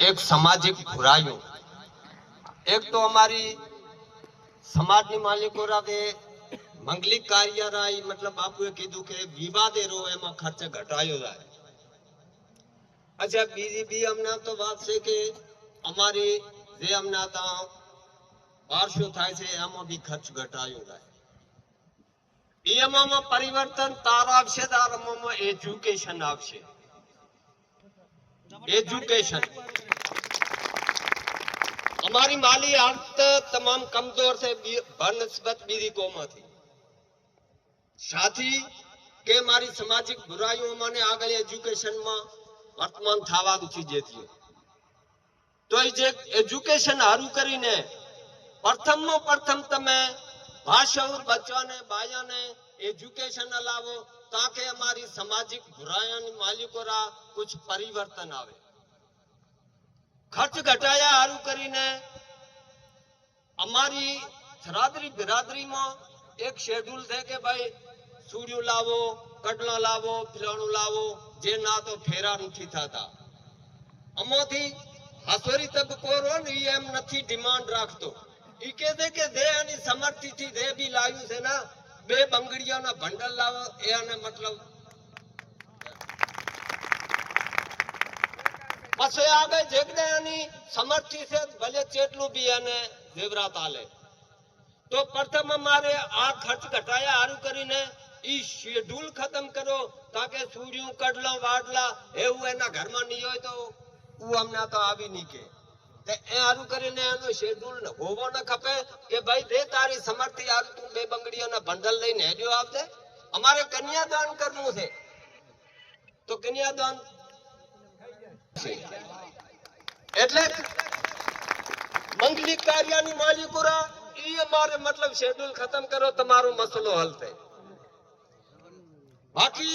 एक सामाजिक बुराइयों, एक तो हमारी समाज मालिको रावे मंगलिक कार्य राई मतलब आपको कीधु के विवादे रो एम खर्च घटायो जाए। अच्छा बीजी भी हमने तो बात से के हमारी जे हमने ता वार्षो थाय छे एम भी खर्च घटायो जाए। एम परिवर्तन तार आवशे तार एजुकेशन आवशे। एजुकेशन हमारी माली हालत तमाम कमजोर से बनस्बत बीजी कौम थी। साथ ही के हमारी सामाजिक बुराइयों माने आगे एजुकेशन में वर्तमान थावा चीजे थी। तो ये एजुकेशन हारू करीने प्रथम तमे भाषा और बच्चा ने बाया ने एजुकेशन लावो ताकि हमारी सामाजिक बुराइयों मालिको रा कुछ परिवर्तन आवे। खर्च घटाया हारू करीने हमारी थरादरी बिरादरी में एक शेड्यूल थे कि भाई सूर्यो लावो, कटला लावो, फिलाणु लावो, जे ना तो फेरा नहीं था। अमोथी हसोरी तब कोरो नहीं एम नहीं डिमांड राखतो। इके दे के दे अनि समर्थी थी दे भी लायु से ना बे बंगड़ियों ना बंडल लावो ए ने मतलब पछे आगे जगदे अनि समर्थी से भले चेटलू भी आने जेवरात आले। तो प्रथम हमारे आ खर्च घटाया हारू करीने ई शेड्यूल खत्म करो ताकि सूर्यों कटला वाटला एवं एना घर में नहीं हो तो वो हमने तो आवी नहीं के ते ए हारू करीने एनो शेड्यूल न होवो न खपे के भाई दे तारी समर्थी हारू तू बे बंगड़ियों ना बंडल लईने हेड्यो आवते। हमारे कन्यादान करनु छे तो कन्यादान એટલે મંગલિક કાર્યની માલિકોરા ઈ અમારે मतलब शेड्यूल खत्म करो તમારો મસલો હલ થાય। બાકી